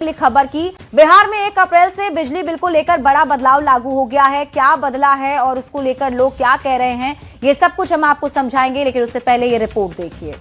खबर की बिहार में 1 अप्रैल से बिजली बिल को लेकर बड़ा बदलाव लागू हो गया है। क्या बदला है और उसको लेकर लोग क्या कह रहे हैं, ये सब कुछ हम आपको समझाएंगे, लेकिन उससे पहले ये रिपोर्ट देखिए।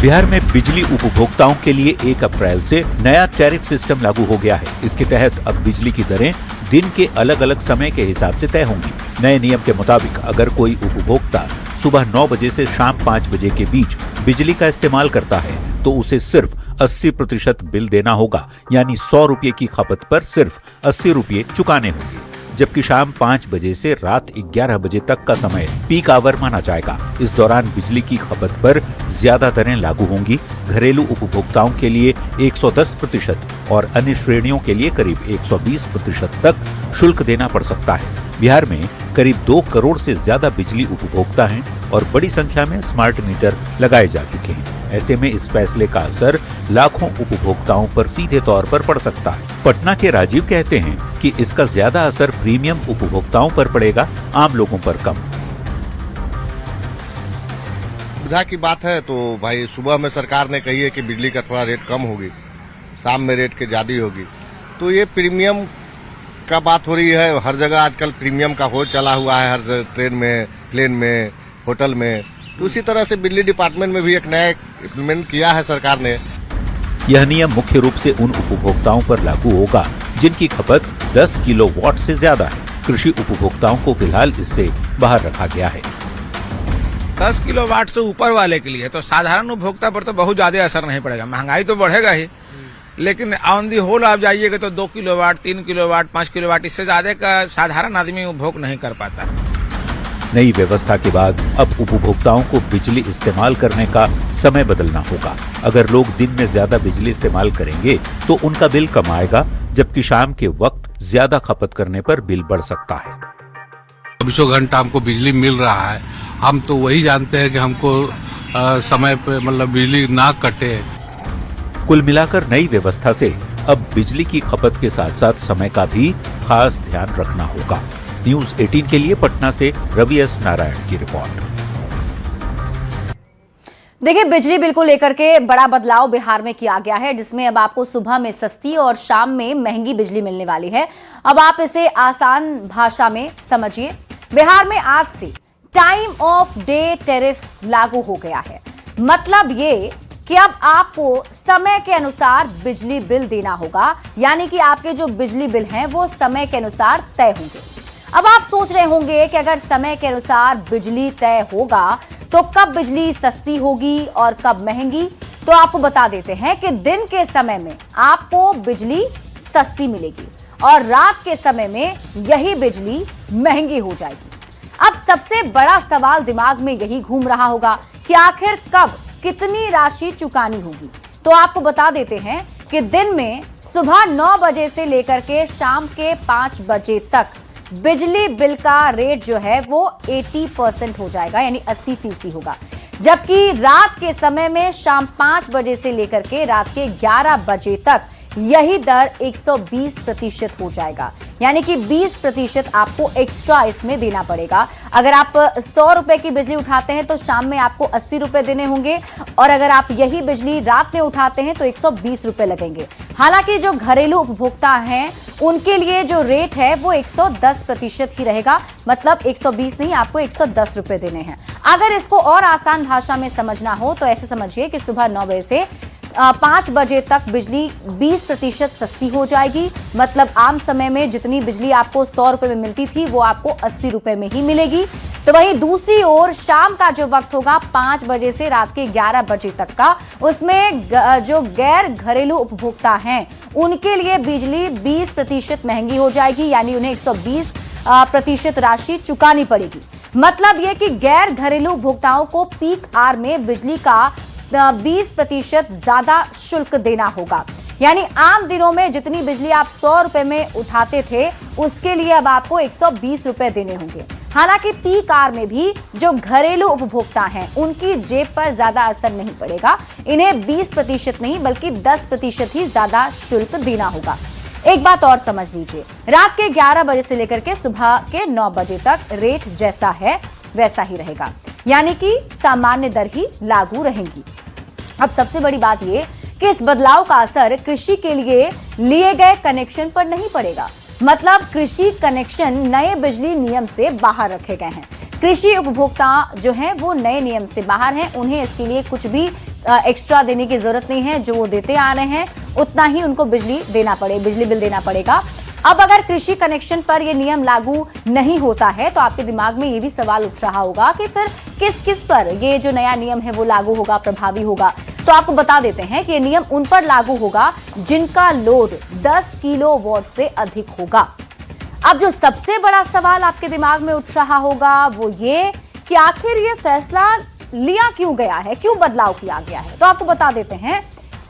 बिहार में बिजली उपभोक्ताओं के लिए 1 अप्रैल से नया टैरिफ सिस्टम लागू हो गया है। इसके तहत अब बिजली की दरें दिन के अलग अलग समय के हिसाब से तय होंगी। नए नियम के मुताबिक अगर कोई उपभोक्ता सुबह 9 बजे से शाम 5 बजे के बीच बिजली का इस्तेमाल करता है तो उसे सिर्फ 80% बिल देना होगा, यानी 100 रुपये की खपत पर सिर्फ 80 रुपये चुकाने होंगे। जबकि शाम 5 बजे से रात 11 बजे तक का समय पीक आवर माना जाएगा। इस दौरान बिजली की खपत पर ज्यादा दरें लागू होंगी। घरेलू उपभोक्ताओं के लिए 110% और अन्य श्रेणियों के लिए करीब 120% तक शुल्क देना पड़ सकता है। बिहार में करीब 2 करोड़ से ज्यादा बिजली उपभोक्ता हैं और बड़ी संख्या में स्मार्ट मीटर लगाए जा चुके हैं। ऐसे में इस फैसले का असर लाखों उपभोक्ताओं पर सीधे तौर पर पड़ सकता है। पटना के राजीव कहते हैं कि इसका ज्यादा असर प्रीमियम उपभोक्ताओं पर पड़ेगा, आम लोगों पर कम। सुविधा की बात है तो भाई सुबह में सरकार ने कही है कि बिजली का थोड़ा रेट कम होगी, शाम में रेट की ज्यादा होगी, तो ये प्रीमियम का बात हो रही है। हर जगह आजकल प्रीमियम का हो चला हुआ है, हर ट्रेन में, प्लेन में, होटल में। तो उसी तरह से बिजली डिपार्टमेंट में भी एक नया इम्प्लीमेंट किया है सरकार ने। यह नियम मुख्य रूप से उन उपभोक्ताओं पर लागू होगा जिनकी खपत 10 किलोवाट से ज्यादा है। कृषि उपभोक्ताओं को फिलहाल इससे बाहर रखा गया है। 10 किलोवाट से ऊपर वाले के लिए तो साधारण उपभोक्ता पर तो बहुत ज्यादा असर नहीं पड़ेगा। महंगाई तो बढ़ेगा ही, लेकिन ऑन दी होल आप जाइएगा तो 2 किलोवाट, 3 किलोवाट, 5 किलोवाट, इससे ज्यादा का साधारण आदमी उपभोग नहीं कर पाता। नई व्यवस्था के बाद अब उपभोक्ताओं को बिजली इस्तेमाल करने का समय बदलना होगा। अगर लोग दिन में ज्यादा बिजली इस्तेमाल करेंगे तो उनका बिल कम आएगा, जबकि शाम के वक्त ज्यादा खपत करने पर बिल बढ़ सकता है। 24 घंटा हमको बिजली मिल रहा है, हम तो वही जानते हैं कि हमको समय पे मतलब बिजली ना कटे। कुल मिलाकर नई व्यवस्था से अब बिजली की खपत के साथ साथ समय का भी खास ध्यान रखना होगा। न्यूज 18 के लिए पटना से रवि एस नारायण की रिपोर्ट। देखिए, बिजली बिल को लेकर के बड़ा बदलाव बिहार में किया गया है, जिसमें अब आपको सुबह में सस्ती और शाम में महंगी बिजली मिलने वाली है। अब आप इसे आसान भाषा में समझिए। बिहार में आज से टाइम ऑफ डे टैरिफ लागू हो गया है। मतलब ये कि अब आपको समय के अनुसार बिजली बिल देना होगा, यानी कि आपके जो बिजली बिल हैं वो समय के अनुसार तय होंगे। अब आप सोच रहे होंगे कि अगर समय के अनुसार बिजली तय होगा तो कब बिजली सस्ती होगी और कब महंगी। तो आपको बता देते हैं कि दिन के समय में आपको बिजली सस्ती मिलेगी और रात के समय में यही बिजली महंगी हो जाएगी। अब सबसे बड़ा सवाल दिमाग में यही घूम रहा होगा कि आखिर कब कितनी राशि चुकानी होगी। तो आपको बता देते हैं कि दिन में सुबह 9 बजे से लेकर के शाम के 5 बजे तक बिजली बिल का रेट जो है वो 80% हो जाएगा, यानी 80% होगा। जबकि रात के समय में शाम 5 बजे से लेकर के रात के 11 बजे तक यही दर 120% हो जाएगा, यानी कि 20% आपको एक्स्ट्रा इसमें देना पड़ेगा। अगर आप 100 रुपए की बिजली उठाते हैं तो शाम में आपको 80 रुपए देने होंगे, और अगर आप यही बिजली रात में उठाते हैं तो 120 रुपए लगेंगे। हालांकि जो घरेलू उपभोक्ता हैं उनके लिए जो रेट है वो 110% ही रहेगा, मतलब 120 नहीं, आपको 110 रुपए देने हैं। अगर इसको और आसान भाषा में समझना हो तो ऐसे समझिए कि सुबह 9 बजे से 5 बजे तक बिजली 20% सस्ती हो जाएगी। मतलब आम समय में जितनी बिजली आपको 100 रुपए में मिलती थी वो आपको 80 रुपए में ही मिलेगी। तो वहीं दूसरी ओर शाम का जो वक्त होगा 5 बजे से रात के 11 बजे तक का, उसमें जो गैर घरेलू उपभोक्ता हैं उनके लिए बिजली 20% महंगी हो जाएगी, यानी उन्हें 120% राशि चुकानी पड़ेगी। मतलब यह कि गैर घरेलू उपभोक्ताओं को पीक आवर में बिजली का 20% ज्यादा शुल्क देना होगा। यानी आम दिनों में जितनी बिजली आप 100 रुपए में उठाते थे उसके लिए अब आपको 120 रुपए देने होंगे। हालांकि पीक आवर में भी जो घरेलू उपभोक्ता हैं उनकी जेब पर ज्यादा असर नहीं पड़ेगा। इन्हें 20% नहीं बल्कि 10% ही ज्यादा शुल्क देना होगा। एक बात और समझ लीजिए, रात के 11 बजे से लेकर के सुबह के 9 बजे तक रेट जैसा है वैसा ही रहेगा। यानी कि सामान्य दर ही लागू रहेंगी। अब सबसे बड़ी बात ये कि इस बदलाव का असर कृषि के लिए गए कनेक्शन पर नहीं पड़ेगा। मतलब कृषि कनेक्शन नए बिजली नियम से बाहर रखे गए हैं। कृषि उपभोक्ता जो हैं वो नए नियम से बाहर हैं, उन्हें इसके लिए कुछ भी एक्स्ट्रा देने की जरूरत नहीं है। जो वो देते आ रहे हैं उतना ही उनको बिजली बिल देना पड़ेगा। अब अगर कृषि कनेक्शन पर यह नियम लागू नहीं होता है तो आपके दिमाग में ये भी सवाल उठ रहा होगा कि फिर किस किस पर ये जो नया नियम है वो लागू होगा, प्रभावी होगा। तो आपको बता देते हैं कि ये नियम उन पर लागू होगा जिनका लोड 10 किलोवाट से अधिक होगा। अब जो सबसे बड़ा सवाल आपके दिमाग में उठ रहा होगा वो ये कि आखिर ये फैसला लिया क्यों गया है, क्यों बदलाव किया गया है। तो आपको बता देते हैं,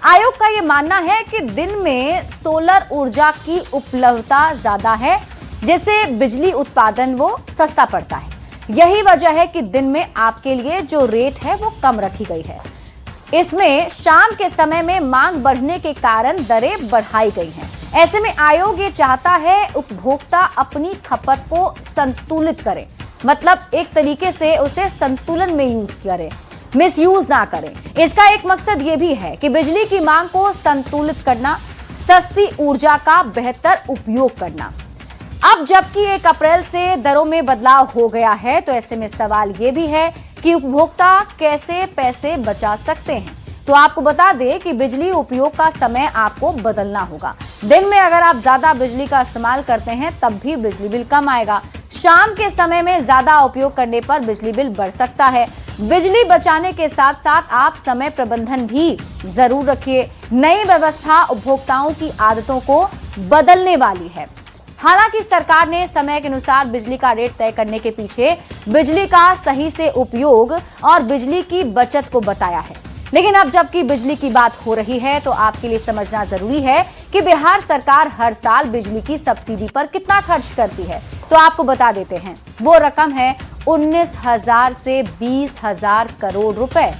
आयोग का यह मानना है कि दिन में सोलर ऊर्जा की उपलब्धता ज्यादा है, जिससे बिजली उत्पादन वो सस्ता पड़ता है। यही वजह है कि दिन में आपके लिए जो रेट है वो कम रखी गई है। इसमें शाम के समय में मांग बढ़ने के कारण दरें बढ़ाई गई हैं। ऐसे में आयोग ये चाहता है उपभोक्ता अपनी खपत को संतुलित करे, मतलब एक तरीके से उसे संतुलन में यूज करे, मिसयूज ना करें। इसका एक मकसद ये भी है कि बिजली की मांग को संतुलित करना, सस्ती ऊर्जा का बेहतर उपयोग करना। अब जबकि 1 अप्रैल से दरों में बदलाव हो गया है तो ऐसे में सवाल ये भी है कि उपभोक्ता कैसे पैसे बचा सकते हैं। तो आपको बता दें कि बिजली उपयोग का समय आपको बदलना होगा। दिन में अगर आप ज्यादा बिजली का इस्तेमाल करते हैं तब भी बिजली बिल कम आएगा। शाम के समय में ज्यादा उपयोग करने पर बिजली बिल बढ़ सकता है। बिजली बचाने के साथ साथ आप समय प्रबंधन भी जरूर रखिए। नई व्यवस्था उपभोक्ताओं की आदतों को बदलने वाली है। हालांकि सरकार ने समय के अनुसार बिजली का रेट तय करने के पीछे बिजली का सही से उपयोग और बिजली की बचत को बताया है। लेकिन अब जबकि बिजली की बात हो रही है तो आपके लिए समझना जरूरी है कि बिहार सरकार हर साल बिजली की सब्सिडी पर कितना खर्च करती है। तो आपको बता देते हैं, वो रकम है 19,000 से 20,000 करोड़ रुपए।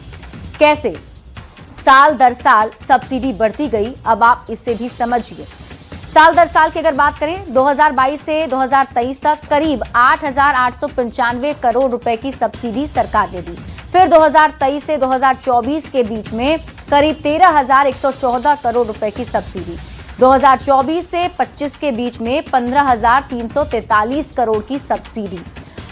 कैसे साल दर साल सब्सिडी बढ़ती गई, अब आप इसे भी समझिए। साल दर साल की अगर बात करें 2022 से 2023 तक करीब 8,895 करोड़ रुपए की सब्सिडी सरकार ने दी। फिर 2023 से 2024 के बीच में करीब 13,114 करोड़ रुपए की सब्सिडी। 2024 से 25 के बीच में 15,343 करोड़ की सब्सिडी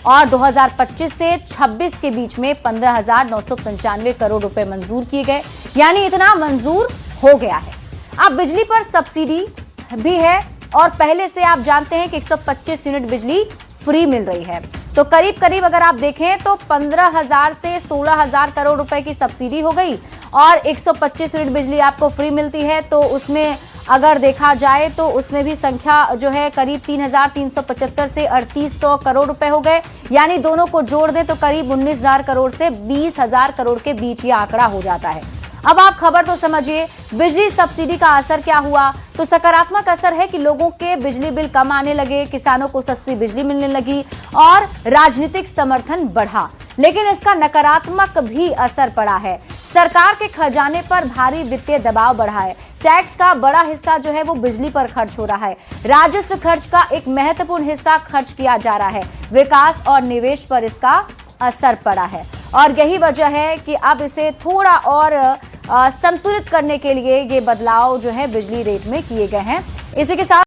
और 2025 से 26 के बीच में 15,995 करोड़ रुपए मंजूर किए गए, यानी इतना मंजूर हो गया है। अब बिजली पर सब्सिडी भी है और पहले से आप जानते हैं कि 125 यूनिट बिजली फ्री मिल रही है। तो करीब करीब अगर आप देखें तो 15,000 से 16,000 करोड़ रुपए की सब्सिडी हो गई और 125 यूनिट बिजली आपको फ्री मिलती है। तो उसमें अगर देखा जाए तो उसमें भी संख्या जो है करीब 3,375 से 3,800 करोड़ रुपए हो गए, यानी दोनों को जोड़ दें तो करीब 19,000 करोड़ से 20,000 करोड़ के बीच ये आंकड़ा हो जाता है। अब आप खबर तो समझिए, बिजली सब्सिडी का असर क्या हुआ। तो सकारात्मक असर है कि लोगों के बिजली बिल कम आने लगे, किसानों को सस्ती बिजली मिलने लगी और राजनीतिक समर्थन बढ़ा। लेकिन इसका नकारात्मक भी असर पड़ा है। सरकार के खजाने पर भारी वित्तीय दबाव बढ़ा है। टैक्स का बड़ा हिस्सा जो है वो बिजली पर खर्च हो रहा है। राजस्व खर्च का एक महत्वपूर्ण हिस्सा खर्च किया जा रहा है। विकास और निवेश पर इसका असर पड़ा है और यही वजह है कि अब इसे थोड़ा और संतुलित करने के लिए ये बदलाव जो है बिजली रेट में किए गए हैं। इसी के साथ